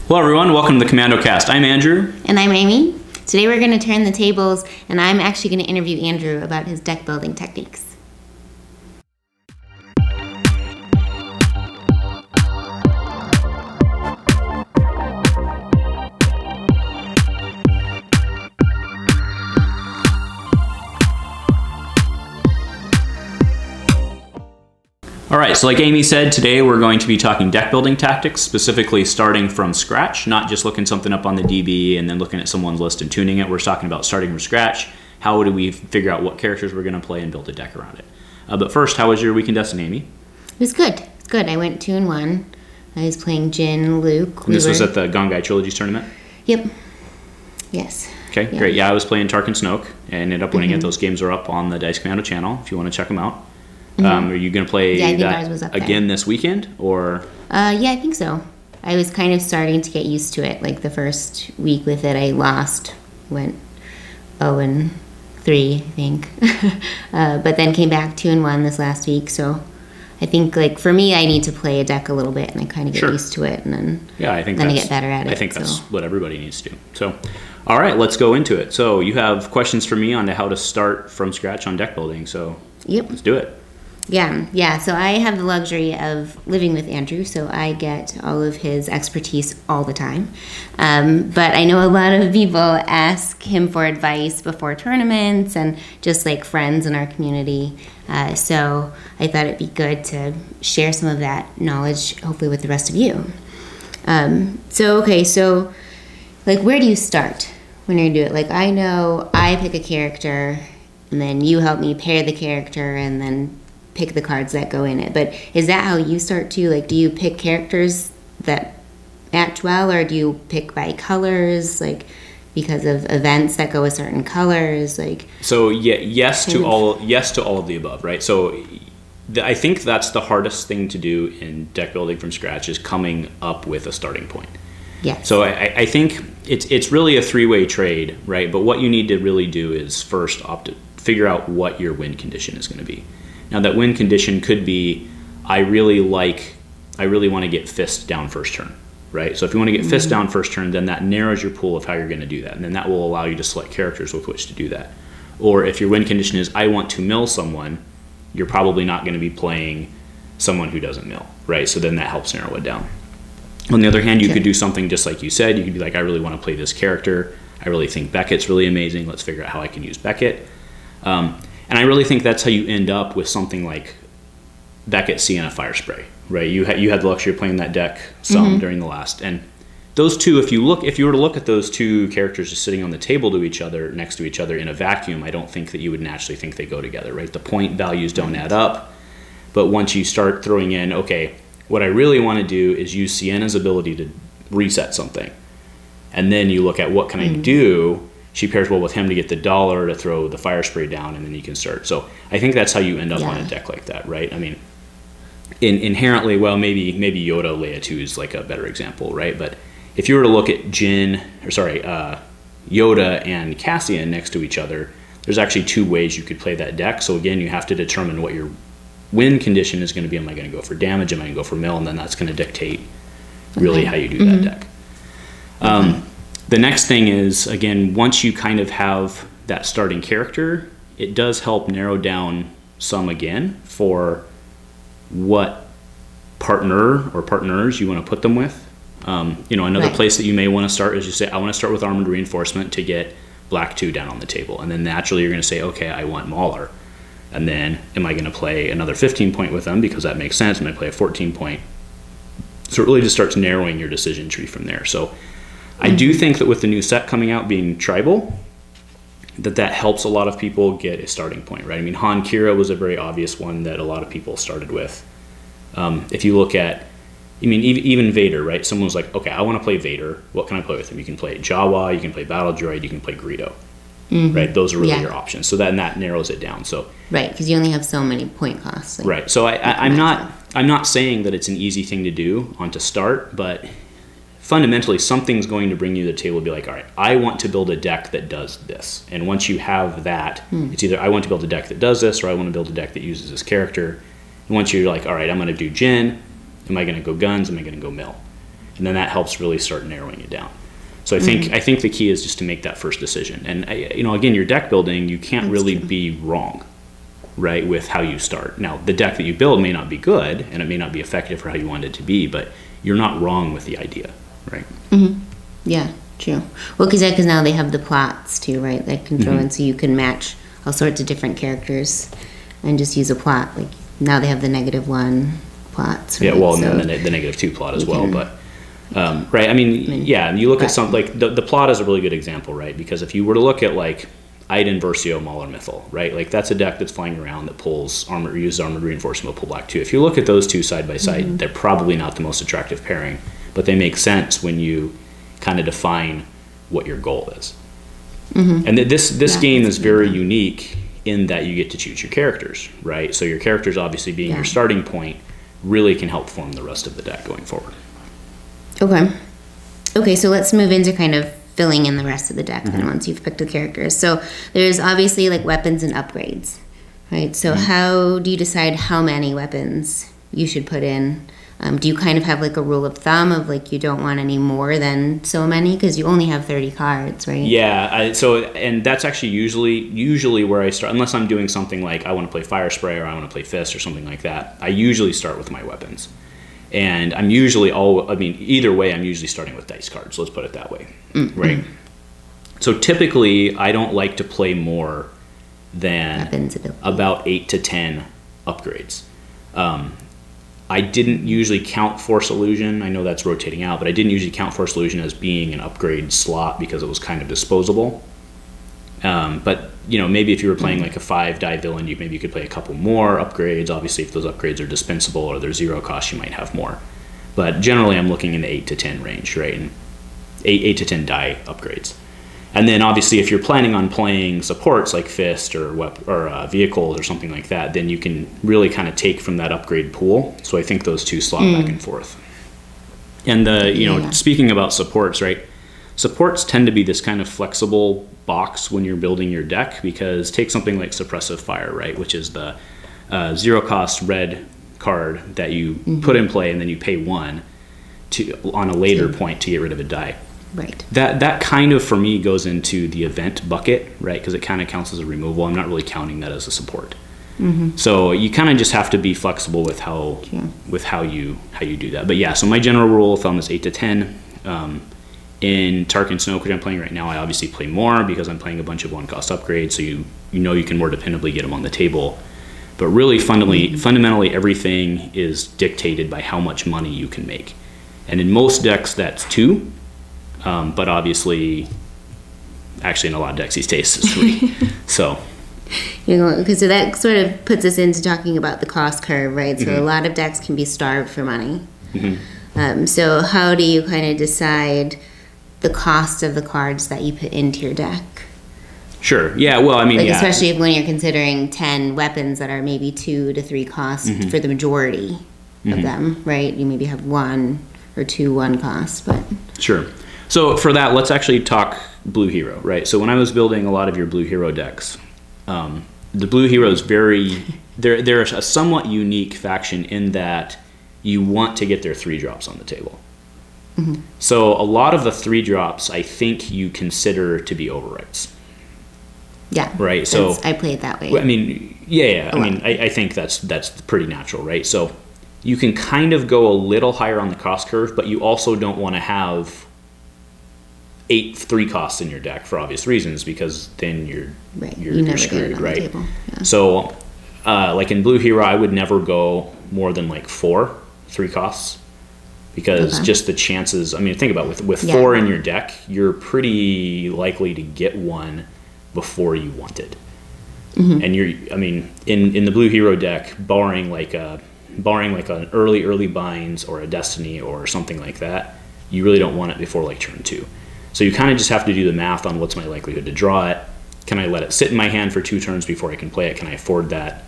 Hello everyone, welcome to the Commando cast. I'm Andrew. And I'm Amy. Today we're going to turn the tables, and I'm actually going to interview Andrew about his deck building techniques. Alright, so like Amy said, today we're going to be talking deck building tactics, specifically starting from scratch, not just looking something up on the DB and then looking at someone's list and tuning it. We're talking about starting from scratch. How do we figure out what characters we're going to play and build a deck around it? But first, how was your week in Destiny, Amy? It was good. It was good. I went 2-1. I was playing Jin, Luke. And this was at the Gongai Trilogies tournament? Yep. Yes. Okay, yeah. Great. Yeah, I was playing Tarkin Snoke and ended up winning it. Those games are up on the Dice Commando channel if you want to check them out. Are you going to play that again this weekend, or? Yeah, I think so. I was kind of starting to get used to it. Like the first week with it, I lost, went 0-3, I think. But then came back 2-1 this last week. So I think, like, for me, I need to play a deck a little bit, and I kind of get used to it, and then I get better at it. I think that's what everybody needs to do. So, all right, let's go into it. So you have questions for me on how to start from scratch on deck building. So let's do it. Yeah. So I have the luxury of living with Andrew, so I get all of his expertise all the time. But I know a lot of people ask him for advice before tournaments and just like friends in our community. So I thought it'd be good to share some of that knowledge, hopefully with the rest of you. So like, where do you start when you're doing it? Like, I know I pick a character, and then you help me pair the character, and then pick the cards that go in it. But is that how you start too? Like, do you pick characters that match well, or do you pick by colors, like because of events that go with certain colors? Like, so yes to all of the above, right? So I think that's the hardest thing to do in deck building from scratch, is coming up with a starting point. Yeah. So I think it's really a three-way trade, right? But what you need to really do is first figure out what your win condition is going to be. Now that win condition could be, I really want to get fist down first turn, right? So if you want to get fist down first turn, then that narrows your pool of how you're going to do that. And then that will allow you to select characters with which to do that. Or if your win condition is, I want to mill someone, you're probably not going to be playing someone who doesn't mill, right? So then that helps narrow it down. On the other hand, you could do something just like you said. You could be like, I really want to play this character. I really think Beckett's really amazing. Let's figure out how I can use Beckett. And I really think that's how you end up with something like Beckett, Sienna, Fire Spray, right? You had the luxury of playing that deck some during the last, and those two, if you were to look at those two characters just sitting on the table next to each other in a vacuum, I don't think that you would naturally think they go together, right? The point values don't add up, but once you start throwing in, okay, what I really want to do is use Sienna's ability to reset something, and then you look at what can I do. She pairs well with him to get the dollar to throw the Fire Spray down, and then you can start. So I think that's how you end up on a deck like that, right? I mean, inherently, well, maybe Yoda Leia 2 is like a better example, right? But if you were to look at Yoda and Cassian next to each other, there's actually two ways you could play that deck. So again, you have to determine what your win condition is going to be. Am I going to go for damage? Am I going to go for mill? And then that's going to dictate really how you do that deck. The next thing is, again, once you kind of have that starting character, it does help narrow down some again for what partner or partners you want to put them with. Another place that you may want to start is you say, I want to start with Armored Reinforcement to get Black 2 down on the table. And then naturally you're going to say, okay, I want Mauler. And then am I going to play another 15 point with them because that makes sense? Am I play a 14 point? So it really just starts narrowing your decision tree from there. So I do think that with the new set coming out being tribal, that helps a lot of people get a starting point, right? I mean, Han Kira was a very obvious one that a lot of people started with. If you look at, even Vader, right? Someone was like, okay, I want to play Vader. What can I play with him? You can play Jawa, you can play Battle Droid, you can play Greedo, right? Those are really your options. So that narrows it down. So right, because you only have so many point costs. Like, right. So I'm not saying that it's an easy thing to do to start, but fundamentally something's going to bring you to the table and be like, all right, I want to build a deck that does this. And once you have that, it's either I want to build a deck that does this, or I want to build a deck that uses this character. And once you're like, all right, I'm going to do Jin, am I going to go guns, am I going to go mill? and then that helps really start narrowing it down. So I think the key is just to make that first decision. And again, your deck building, you can't really be wrong, right, with how you start. Now, the deck that you build may not be good, and it may not be effective for how you want it to be, but you're not wrong with the idea, right? Yeah, true. Well, because now they have the plots too, right? That can throw in, so you can match all sorts of different characters and just use a plot. Like now they have the -1 plots. Right? Yeah, well, and then the -2 plot as well, but. Right. I mean, yeah. You look at something like the plot is a really good example, right? Because if you were to look at like Iden, Versio, Mauler, Mythal, right? Like that's a deck that's flying around that pulls armor, uses armored reinforcement, will pull black too. If you look at those two side by side, they're probably not the most attractive pairing, but they make sense when you kind of define what your goal is. And this game is very unique in that you get to choose your characters, right? So your characters, obviously being your starting point, really can help form the rest of the deck going forward. Okay, so let's move into kind of filling in the rest of the deck then once you've picked the characters. So there's obviously like weapons and upgrades, right? So how do you decide how many weapons you should put in? Do you kind of have like a rule of thumb of like you don't want any more than so many because you only have 30 cards, right? Yeah, and that's actually usually where I start, unless I'm doing something like I want to play Fire Spray or I want to play Fist or something like that. I usually start with my weapons. And I'm usually either way, I'm usually starting with dice cards. Let's put it that way, right? So typically, I don't like to play more than about 8 to 10 upgrades. I didn't usually count Force Illusion. I know that's rotating out, but I didn't usually count Force Illusion as being an upgrade slot because it was kind of disposable. But maybe if you were playing like a 5-die villain, maybe you could play a couple more upgrades. Obviously, if those upgrades are dispensable or they're 0 cost, you might have more. But generally, I'm looking in the 8 to 10 range, right? And 8 to 10 die upgrades. And then obviously, if you're planning on playing supports like Fist or vehicles or something like that, then you can really kind of take from that upgrade pool. So I think those two slot back and forth. And speaking about supports, right? Supports tend to be this kind of flexible box when you're building your deck, because take something like Suppressive Fire, right, which is the 0 cost red card that you put in play and then you pay 1 on a later point to get rid of a die. Right. That kind of for me goes into the event bucket, right, because it kind of counts as a removal. I'm not really counting that as a support. So you kind of just have to be flexible with how you do that. But yeah, so my general rule of thumb is 8 to 10. In Tarkin Snoke, which I'm playing right now, I obviously play more because I'm playing a bunch of 1-cost upgrades, so you can more dependably get them on the table. But really, fundamentally, everything is dictated by how much money you can make. And in most decks, that's 2. But obviously, actually in a lot of decks these days, it's 3. So... so that sort of puts us into talking about the cost curve, right? So a lot of decks can be starved for money. So how do you kind of decide the cost of the cards that you put into your deck? Sure. Yeah. Well, I mean, especially when you're considering 10 weapons that are maybe 2 to 3 costs for the majority of them, right? You maybe have 1 or 2 1 costs, but sure. So for that, let's actually talk Blue Hero, right? So when I was building a lot of your Blue Hero decks, the Blue Hero is they're a somewhat unique faction in that you want to get their 3-drops on the table. So a lot of the 3-drops, I think you consider to be overwrites. Yeah. Right. So I play it that way. I mean, I mean, I think that's pretty natural, right? So you can kind of go a little higher on the cost curve, but you also don't want to have 8 3 costs in your deck for obvious reasons, because then you're screwed, right? Yeah. So like in Blue Hero, I would never go more than like 4 3 costs, because just the chances, I mean, think about it, with 4 in your deck, you're pretty likely to get 1 before you want it. And I mean, in the Blue Hero deck, barring like an early binds or a Destiny or something like that, you really don't want it before like turn 2. So you kind of just have to do the math on what's my likelihood to draw it. Can I let it sit in my hand for 2 turns before I can play it? Can I afford that?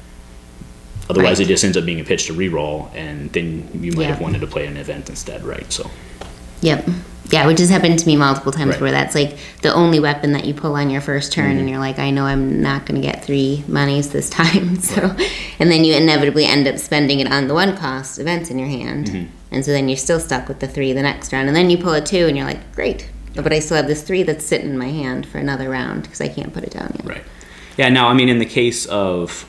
Otherwise, it just ends up being a pitch to reroll, and then you might have wanted to play an event instead, right? So. Yep. Yeah, which has happened to me multiple times Right. where that's like the only weapon that you pull on your first turn Mm-hmm. and you're like, I know I'm not going to get 3 monies this time. So, and then you inevitably end up spending it on the 1-cost events in your hand. Mm-hmm. And so then you're still stuck with the 3 the next round. And then you pull a 2 and you're like, great. But I still have this 3 that's sitting in my hand for another round because I can't put it down yet. Right. Yeah, now, I mean, in the case of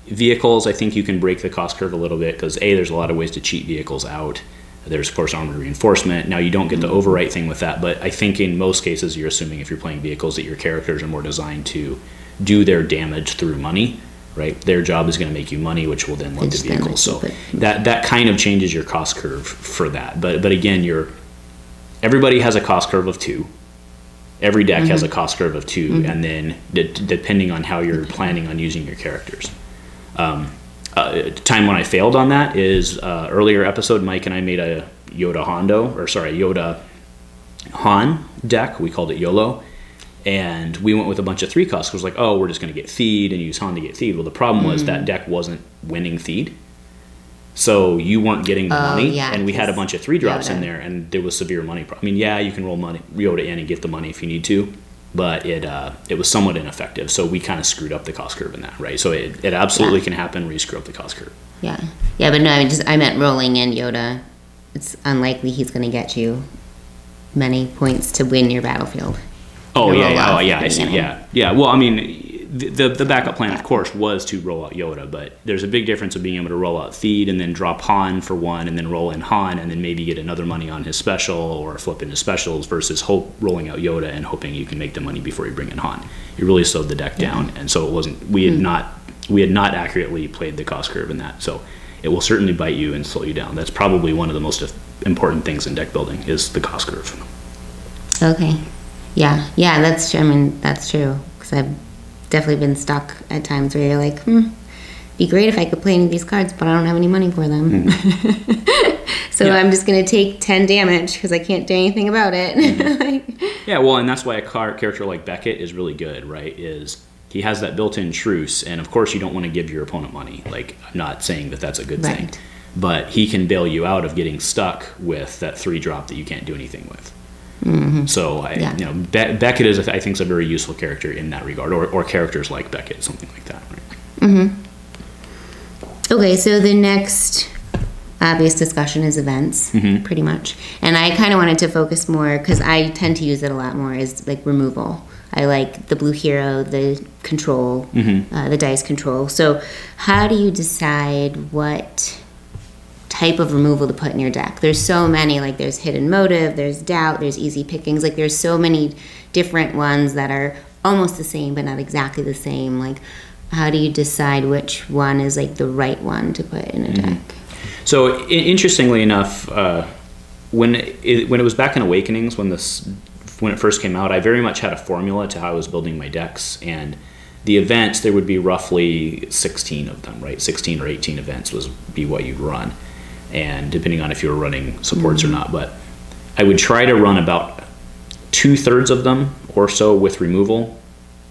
vehicles, I think you can break the cost curve a little bit because, A, there's a lot of ways to cheat vehicles out. There's, of course, armored reinforcement. Now, you don't get the overwrite thing with that, but I think in most cases you're assuming if you're playing vehicles that your characters are more designed to do their damage through money, right? Their job is going to make you money, which will then lead to vehicles. So that kind of changes your cost curve for that. But again, everybody has a cost curve of 2. Every deck has a cost curve of 2, and then depending on how you're planning on using your characters. Time when I failed on that is earlier episode. Mike and I made a Yoda Han deck. We called it YOLO, and we went with a bunch of 3 costs. It was like, oh, we're just going to get Theed and use Han to get Theed. Well, the problem was that deck wasn't winning Theed, so you weren't getting the money, and we had a bunch of 3 drops in there, and there was severe money. I mean, yeah, you can roll money Yoda in and get the money if you need to, but it was somewhat ineffective. So we kind of screwed up the cost curve in that, right? So it absolutely can happen where you screw up the cost curve. Yeah, but no, I meant rolling in Yoda. It's unlikely he's going to get you many points to win your battlefield. Oh yeah, I see. Yeah. Well, I mean, the backup plan, of course, was to roll out Yoda, but there's a big difference of being able to roll out Theed and then drop Han for 1, and then roll in Han, and then maybe get another money on his special or flip into specials versus rolling out Yoda and hoping you can make the money before you bring in Han. You really slowed the deck down, and so it wasn't. We had not accurately played the cost curve in that, so it will certainly bite you and slow you down. That's probably one of the most important things in deck building is the cost curve. Okay. Yeah, that's true. I mean, that's true because I've definitely been stuck at times where you're like, be great if I could play any of these cards, but I don't have any money for them. So I'm just going to take 10 damage because I can't do anything about it. Yeah, well, and that's why a character like Beckett is really good, right? Is he has that built-in truce, and of course you don't want to give your opponent money. Like, I'm not saying that that's a good thing, but he can bail you out of getting stuck with that 3 drop that you can't do anything with. So Beckett is, I think, is a very useful character in that regard, or characters like Beckett, something like that. Right? Okay, so the next obvious discussion is events, pretty much, and I kind of wanted to focus more because I tend to use it a lot more is like removal. I like the blue hero, the control, the dice control. So how do you decide what type of removal to put in your deck? There's so many, like there's hidden motive, there's doubt, there's easy pickings, like there's so many different ones that are almost the same but not exactly the same. Like how do you decide which one is like the right one to put in a deck? So interestingly enough, when it was back in Awakenings, when it first came out, I very much had a formula to how I was building my decks, and the events, there would be roughly 16 of them, right? 16 or 18 events would be what you'd run, and depending on if you were running supports or not. But I would try to run about 2/3 of them or so with removal,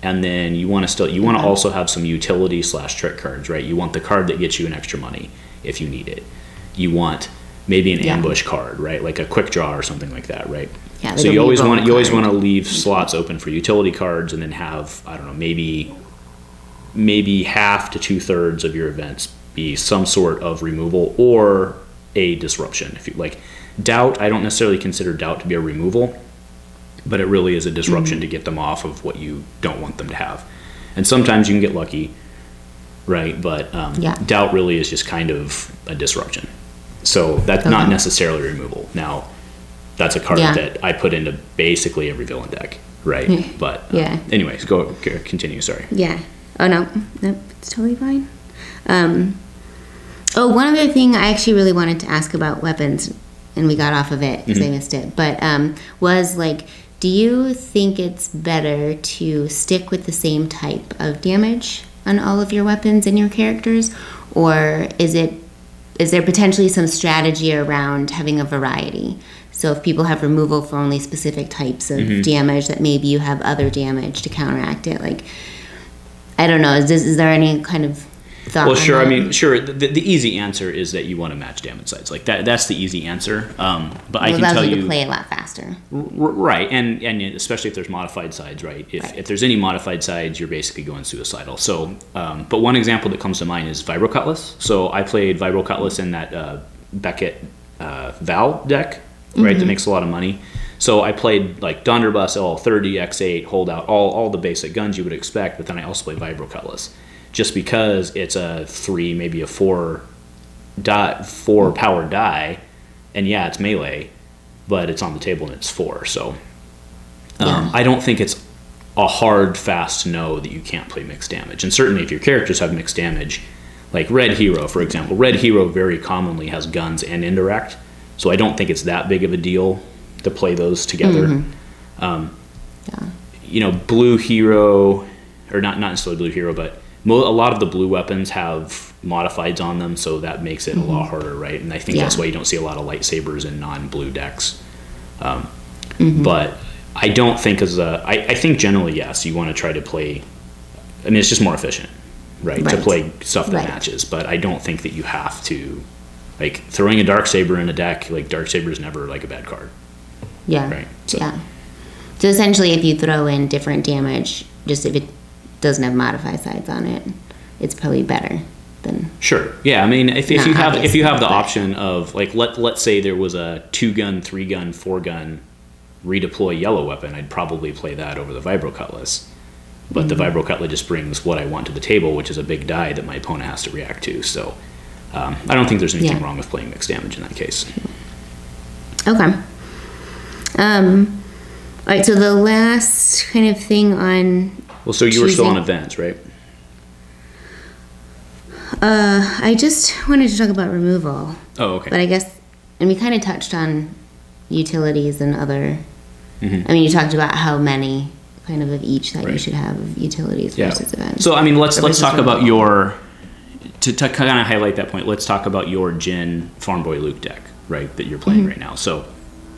and then you want to also have some utility / trick cards, right? You want the card that gets you an extra money if you need it. You want maybe an ambush card, right? Like a quick draw or something like that, right? Yeah, so you always want to leave slots open for utility cards, and then have, I don't know, maybe half to 2/3 of your events be some sort of removal or a disruption. If you like doubt, I don't necessarily consider doubt to be a removal, but it really is a disruption to get them off of what you don't want them to have. And sometimes you can get lucky, right? But doubt really is just kind of a disruption. So that's not necessarily removal. Now, that's a card that I put into basically every villain deck, right? But anyways, continue. Sorry. Yeah. Oh no, it's totally fine. One other thing I actually really wanted to ask about weapons, and we got off of it because I missed it. But was like, do you think it's better to stick with the same type of damage on all of your weapons and your characters, or is there potentially some strategy around having a variety? So if people have removal for only specific types of damage, that maybe you have other damage to counteract it. Like, I don't know. Is there any kind of thought? Well, sure. On I that? mean, sure. The easy answer is that you want to match damage sides. Like that's the easy answer. But I can tell you to play a lot faster. Right, and especially if there's modified sides, right? If there's any modified sides, you're basically going suicidal. So, but one example that comes to mind is Vibro Cutlass. So I played Vibro Cutlass in that Beckett Val deck, right? That makes a lot of money. So I played like Donderbus, L30, X8, Hold Out, all the basic guns you would expect. But then I also played Vibro Cutlass, just because it's a 3, maybe a 4 power die, and yeah, it's melee, but it's on the table and it's 4. So I don't think it's a hard fast no that you can't play mixed damage. And certainly if your characters have mixed damage, like Red Hero, for example, Red Hero very commonly has guns and indirect. So I don't think it's that big of a deal to play those together. You know, Blue Hero, or not necessarily Blue Hero, but a lot of the blue weapons have modifieds on them, so that makes it a lot harder, right? And I think that's why you don't see a lot of lightsabers in non-blue decks. But I don't think I think generally, yes, you want to try to play, I mean, it's just more efficient, right? To play stuff that matches, but I don't think that you have to, like, throwing a Darksaber in a deck, like, Darksaber is never, like, a bad card. Yeah. Right. So. Yeah. So essentially, if you throw in different damage, just if it doesn't have modified sides on it, it's probably better than. Sure. Yeah. I mean, if you have the option of, like, let's say there was a 2-gun, 3-gun, 4-gun redeploy yellow weapon, I'd probably play that over the Vibro Cutlass. But the Vibro Cutlass just brings what I want to the table, which is a big die that my opponent has to react to. So I don't think there's anything wrong with playing mixed damage in that case. Okay. All right, so the last kind of thing on. Well, so you were still on events, right? I just wanted to talk about removal. Oh, okay. But I guess, and we kind of touched on utilities and other. I mean, you talked about how many kind of each that you should have of utilities versus events. So I mean, let's talk about your to kind of highlight that point. Let's talk about your Jin Farm Boy Luke deck, right? That you're playing right now. So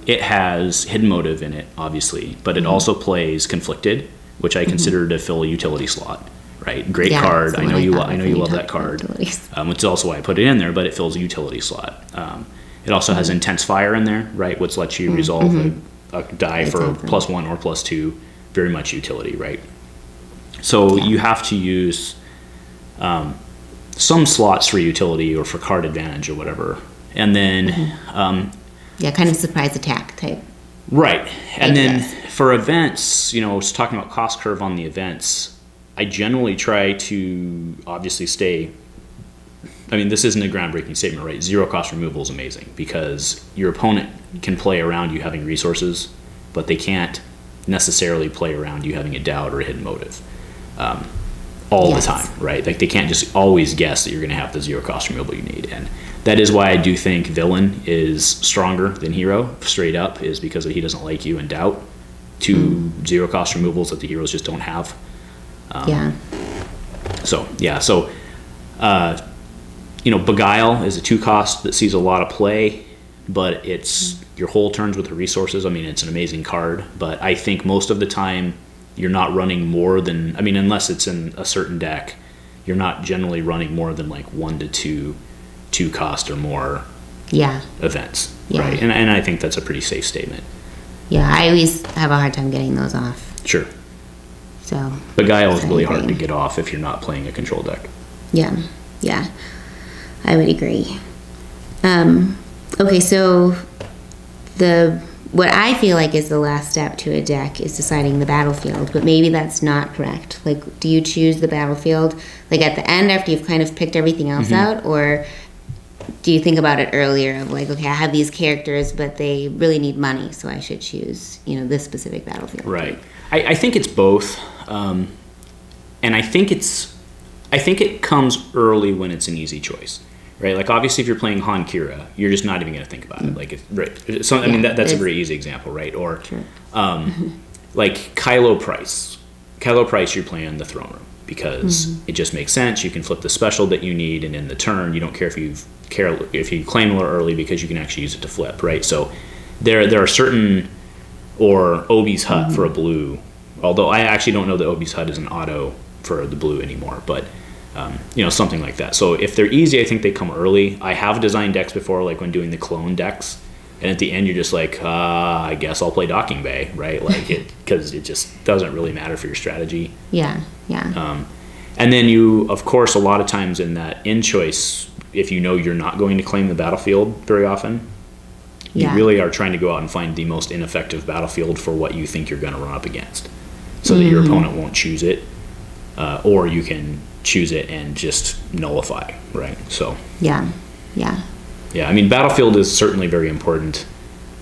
it has Hidden Motive in it, obviously, but it also plays Conflicted, which I consider to fill a utility slot. Right, great card. I know you love that card, which is also why I put it in there. But it fills a utility slot. It also has Intense Fire in there, right, which lets you resolve a die for +1 or +2. Very much utility, right? So you have to use some slots for utility or for card advantage or whatever, and then kind of surprise attack type. Right, and then for events, I was talking about cost curve on the events. I generally try to obviously stay. I mean, this isn't a groundbreaking statement, right? 0 cost removal is amazing because your opponent can play around you having resources, but they can't necessarily play around you having a doubt or a hidden motive all the time, right? Like they can't just always guess that you're going to have the 0 cost removal you need, and that is why I do think villain is stronger than hero. Straight up is because he doesn't like you and doubt. 2 0 cost removals that the heroes just don't have. Beguile is a 2 cost that sees a lot of play, but it's your whole turns with the resources. I mean, it's an amazing card, but I think most of the time you're not running more than, I mean, unless it's in a certain deck, you're not generally running more than like 1 to 2 cost or more events, right? And I think that's a pretty safe statement. Yeah, I always have a hard time getting those off. Sure. So Beguile is really hard to get off if you're not playing a control deck. Yeah, I would agree. Okay, so what I feel like is the last step to a deck is deciding the battlefield, but maybe that's not correct. Like, do you choose the battlefield like at the end after you've kind of picked everything else out, or do you think about it earlier of like, okay, I have these characters, but they really need money, so I should choose, this specific battlefield. Right. I think it's both, and I think it comes early when it's an easy choice. Right, like obviously, if you're playing Han Kira, you're just not even going to think about it. Like, right? So I mean, that's a very easy example, right? Or, like Kylo Price. Kylo Price, you're playing the throne room because it just makes sense. You can flip the special that you need, and in the turn, you don't care if you claim a little early because you can actually use it to flip, right? So there are certain, or Obi's Hut for a blue. Although I actually don't know that Obi's Hut is an auto for the blue anymore, but. Something like that. So if they're easy, I think they come early. I have designed decks before, like when doing the clone decks, and at the end you're just like, I guess I'll play Docking Bay, right? Like because it just doesn't really matter for your strategy. Yeah. And then you, of course, a lot of times in that in choice, if you know you're not going to claim the battlefield very often, you really are trying to go out and find the most ineffective battlefield for what you think you're going to run up against, so that your opponent won't choose it, or you can choose it and just nullify, right? So yeah. I mean, battlefield is certainly very important.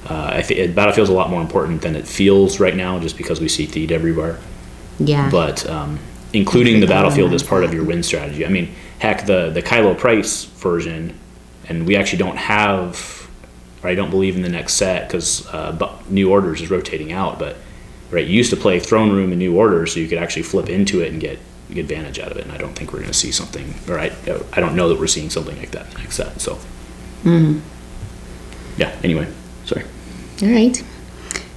I think battlefield's a lot more important than it feels right now, just because we see Theed everywhere. Yeah. But including the battlefield as part of your win strategy. I mean, heck, the Kylo Price version, and we actually don't have, or I don't believe in the next set, because New Orders is rotating out, but right, you used to play Throne Room and New Orders, so you could actually flip into it and get advantage out of it, and I don't think we're going to see something, or I don't know that we're seeing something like that in the next set, so. Yeah, anyway, sorry. All right.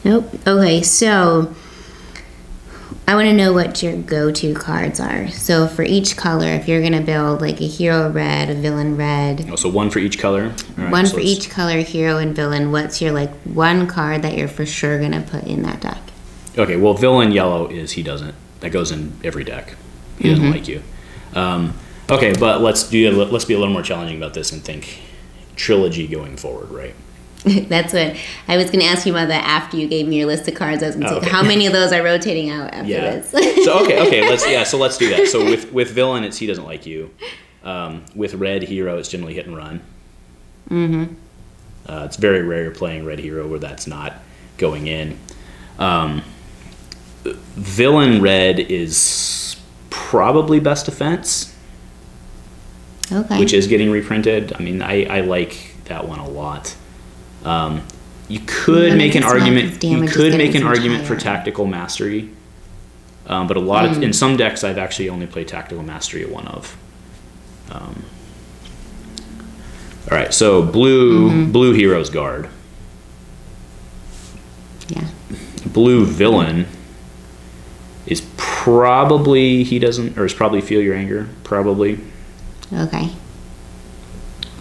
Nope. Okay, so I want to know what your go-to cards are. So for each color, if you're going to build like a hero red, a villain red. Oh, so one for each color? All right, one for each color, hero and villain. What's your like one card that you're for sure going to put in that deck? Okay, well, villain yellow is he doesn't. That goes in every deck. He doesn't like you. Okay, but let's be a little more challenging about this and think trilogy going forward, right? That's what I was going to ask you about that after you gave me your list of cards. I was going to say, how many of those are rotating out after this? So okay, let's do that. So with villain, it's he doesn't like you. With red hero, it's generally hit and run. It's very rare playing red hero where that's not going in. Villain red is probably best defense. Okay. Which is getting reprinted. I mean, I like that one a lot. You could make an argument. You could make an argument for tactical mastery, but a lot of in some decks I've actually only played tactical mastery at one of. All right, so blue hero's guard. Yeah. Blue villain is probably he doesn't, or is probably feel your anger. Probably. Okay.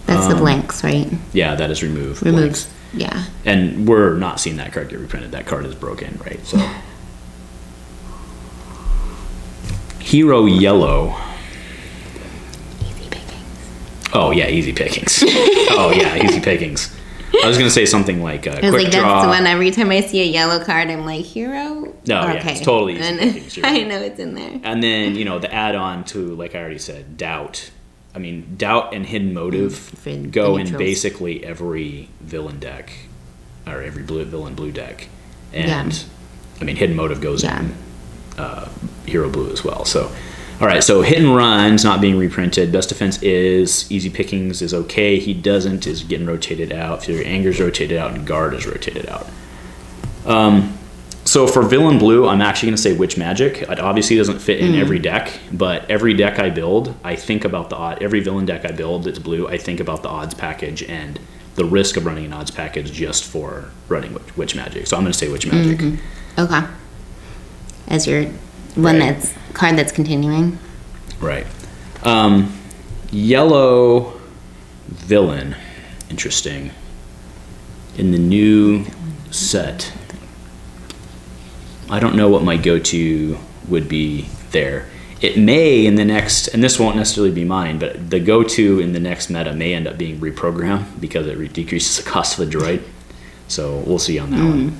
That's the blanks, right? Yeah, that is remove. Removes. Yeah. And we're not seeing that card get reprinted. That card is broken, right? So hero yellow. Easy pickings. Oh yeah, easy pickings. Easy pickings. I was gonna say something like quick draw. That's the one. Every time I see a yellow card, I'm like, hero. Yeah, it's totally easy pickings. I know it's in there. And then the add-on to, like I already said, doubt. I mean, doubt and hidden motive go in basically every villain deck, or every villain blue deck, and I mean, hidden motive goes in hero blue as well. So, all right, so hit and run's not being reprinted. Best defense is easy pickings is okay. He doesn't is getting rotated out. Feel your anger's rotated out, and guard is rotated out. So for villain blue, I'm actually going to say Witch Magic. It obviously doesn't fit in every deck, but every deck I build, I think about the odd. Every villain deck I build that's blue, I think about the odds package and the risk of running an odds package just for running Witch Magic. So I'm going to say Witch Magic. Okay. As your one card that's continuing. Right. Yellow villain. Interesting. In the new set. I don't know what my go-to would be there. It may in the next, and this won't necessarily be mine, but the go-to in the next meta may end up being reprogram because it decreases the cost of a droid. So we'll see on that one.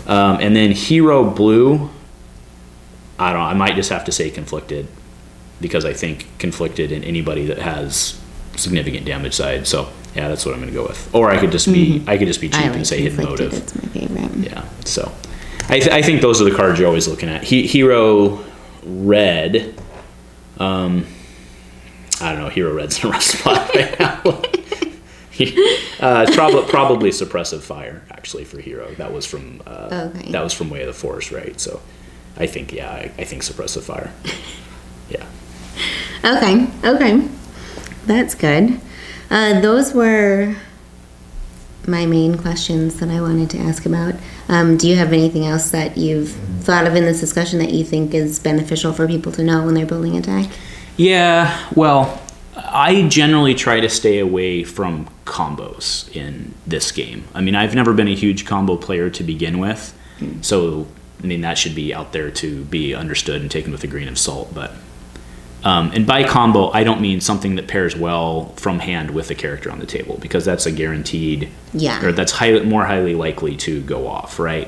And then hero blue, I don't know, I might just have to say conflicted because I think conflicted in anybody that has significant damage side. So yeah, that's what I'm going to go with. Or I could just be cheap and say hidden motive. That's my favorite. Yeah, so. I think those are the cards you're always looking at. Hero red. I don't know. Hero red's in a rough spot right now. It's probably suppressive fire actually for hero. That was from that was from Way of the Force, right? So I think I think suppressive fire. Yeah. Okay. That's good. Those were my main questions that I wanted to ask about. Do you have anything else that you've thought of in this discussion that you think is beneficial for people to know when they're building a deck? Yeah, well, I generally try to stay away from combos in this game. I mean, I've never been a huge combo player to begin with, so I mean that should be out there to be understood and taken with a grain of salt. But and by combo, I don't mean something that pairs well from hand with the character on the table, because that's a guaranteed, or that's more highly likely to go off, right?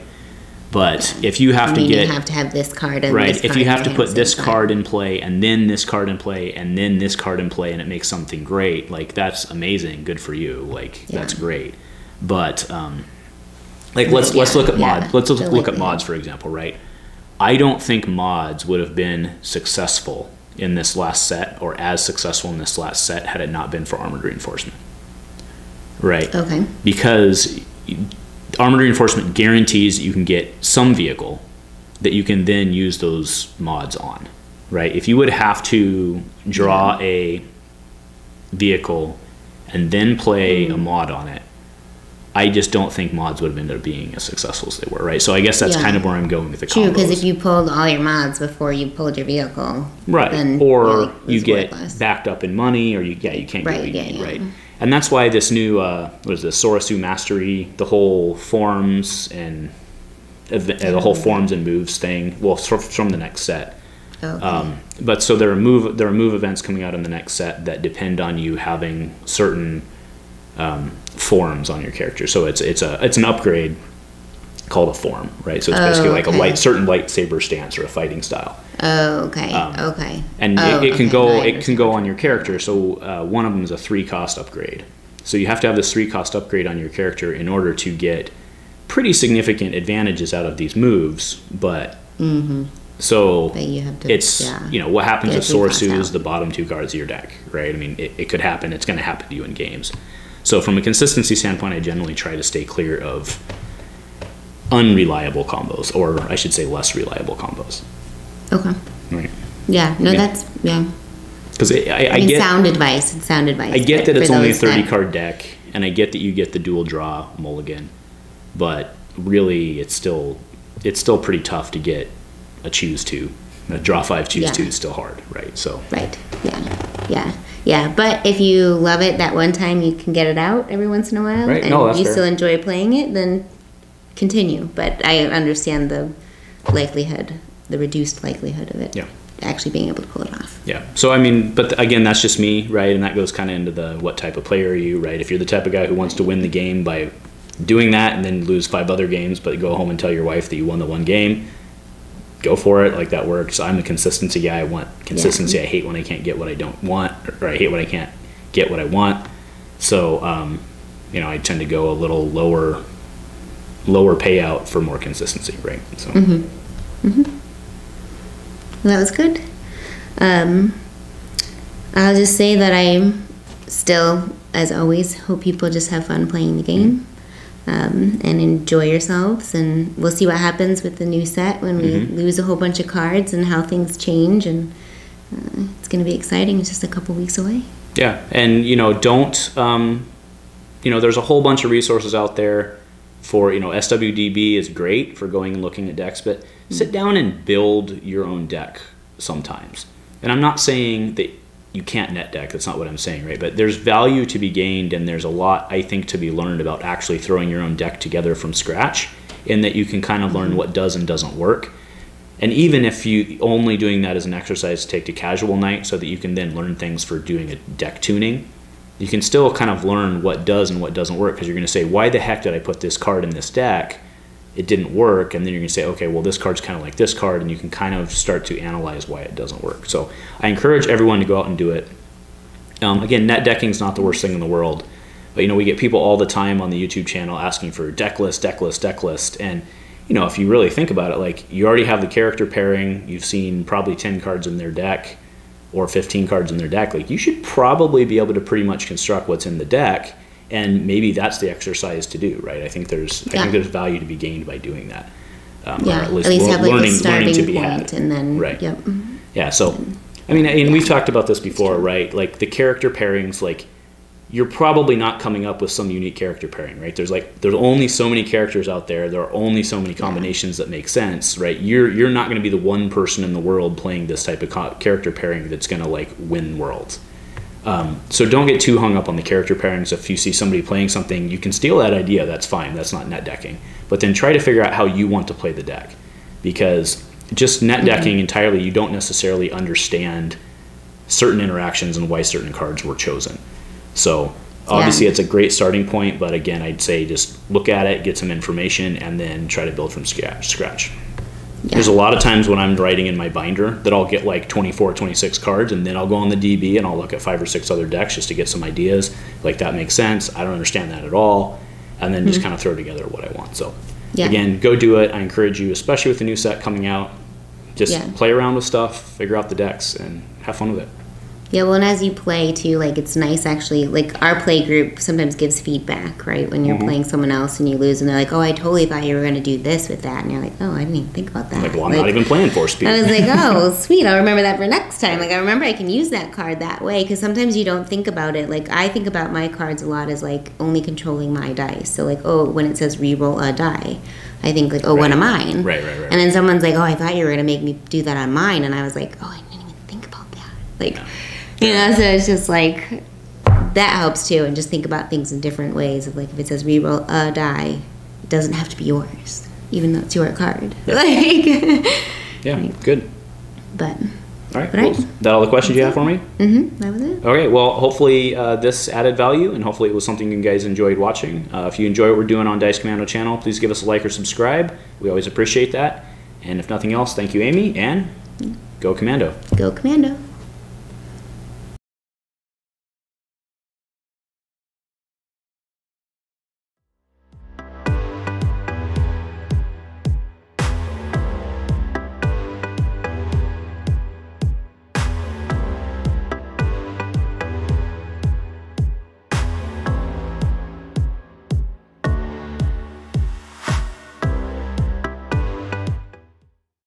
But if you have you have to have this card and right, this if card you have to in put hand this same card in play and then this card in play and then this card in play and it makes something great, like that's amazing, good for you, like that's great. But like let's look at mods. Let's look at mods, for example, right? I don't think mods would have been successful in this last set, or as successful in this last set, had it not been for armored reinforcement. Right? Okay. Because armored reinforcement guarantees you can get some vehicle that you can then use those mods on, right? If you would have to draw a vehicle and then play a mod on it, I just don't think mods would have ended up being as successful as they were, right? So I guess that's kind of where I'm going with the combos. True, because if you pulled all your mods before you pulled your vehicle, right, then or you get worthless. backed up in money, or you can't get what you need, right? Yeah. And that's why this new, what is this, Sorasu Mastery, the whole forms and the whole forms and moves thing, well, from the next set. Okay. But so there are move events coming out in the next set that depend on you having certain forms on your character. So it's an upgrade called a form, right? So it's basically like a certain lightsaber stance or a fighting style. Oh, okay. Okay. And it can go on your character. So one of them is a 3-cost upgrade. So you have to have this 3-cost upgrade on your character in order to get pretty significant advantages out of these moves. But so you have to, it's what happens with Sorasu is the bottom 2 cards of your deck, right? I mean, it could happen. It's going to happen to you in games. So from a consistency standpoint, I generally try to stay clear of unreliable combos, or I should say less reliable combos. Okay. Right. Yeah. No, that's Because I get sound advice. It's sound advice. I get that it's only a 30-card deck, and I get that you get the dual draw mulligan, but really, it's still pretty tough to get a choose 2. A draw 5 choose 2 is still hard, right? So. Right. Yeah. But if you love it that one time, you can get it out every once in a while, right. and you fair. still enjoy playing it, then continue. But I understand the likelihood, the reduced likelihood of it actually being able to pull it off. Yeah. So, I mean, but again, that's just me, right? And that goes kind of into the what type of player are you, right? If you're the type of guy who wants to win the game by doing that and then lose 5 other games, but go home and tell your wife that you won the one game, go for it. Like, that works. I'm a consistency guy. I want consistency. I hate when I can't get what I don't want, or I hate when I can't get what I want. So, I tend to go a little lower payout for more consistency, right? So. Well, that was good. I'll just say that I still, as always, hope people just have fun playing the game and enjoy yourselves. And we'll see what happens with the new set when we lose a whole bunch of cards and how things change. And it's going to be exciting. It's just a couple weeks away. Yeah, and don't. There's a whole bunch of resources out there for SWDB is great for going and looking at decks, but sit down and build your own deck sometimes. And I'm not saying that you can't net deck, that's not what I'm saying, right? But there's value to be gained, and there's a lot, I think, to be learned about actually throwing your own deck together from scratch, in that you can kind of learn what does and doesn't work. And even if you only doing that as an exercise to take to casual night so that you can then learn things for doing a deck tuning, you can still kind of learn what does and what doesn't work, because you're going to say, why the heck did I put this card in this deck? It didn't work. And then you're going to say, okay, well, this card's kind of like this card, and you can kind of start to analyze why it doesn't work. So I encourage everyone to go out and do it. Again, net decking is not the worst thing in the world, but we get people all the time on the YouTube channel asking for deck list, and if you really think about it, like, you already have the character pairing, you've seen probably 10 cards in their deck or 15 cards in their deck, like, you should probably be able to pretty much construct what's in the deck, and maybe that's the exercise to do, right? I think there's value to be gained by doing that. Or at least have like a starting to be point, had. and then right. Yeah, so I mean, and we've talked about this before, right? Like, the character pairings, like, you're probably not coming up with some unique character pairing, right? There's only so many characters out there. There are only so many combinations that make sense, right? You're not going to be the one person in the world playing this type of character pairing that's going to like win worlds. So don't get too hung up on the character pairings. If you see somebody playing something, you can steal that idea. That's fine. That's not net decking. But then try to figure out how you want to play the deck, because just net decking entirely, you don't necessarily understand certain interactions and why certain cards were chosen. So obviously it's a great starting point, but again, I'd say just look at it, get some information, and then try to build from scratch. Yeah. There's a lot of times when I'm writing in my binder that I'll get like 24, 26 cards, and then I'll go on the DB and I'll look at 5 or 6 other decks just to get some ideas. Like, that makes sense. I don't understand that at all. And then just kind of throw together what I want. So again, go do it. I encourage you, especially with the new set coming out, just play around with stuff, figure out the decks, and have fun with it. Yeah, well, and as you play, too, like, it's nice, actually, like, our play group sometimes gives feedback, right, when you're playing someone else and you lose, and they're like, oh, I totally thought you were going to do this with that, and you're like, oh, I didn't even think about that. Like, well, I'm not even playing Force Speed. I was like, oh, sweet, I'll remember that for next time. Like, I remember I can use that card that way, because sometimes you don't think about it. Like, I think about my cards a lot as, like, only controlling my dice. So, like, oh, when it says reroll a die, I think, like, oh, one of mine. Right. And then someone's like, oh, I thought you were going to make me do that on mine, and I was like, oh, I didn't even think about that. Like... Yeah. You know, so it's just like, that helps too, and just think about things in different ways. Of like, if it says reroll a die, it doesn't have to be yours, even though it's your card. Yeah. Like, Good. But, all right, well, is that all the questions you have for me? That was it. Okay, well, hopefully this added value, and hopefully it was something you guys enjoyed watching. If you enjoy what we're doing on Dice Commando channel, please give us a like or subscribe. We always appreciate that. And if nothing else, thank you, Amy, and go Commando. Go Commando.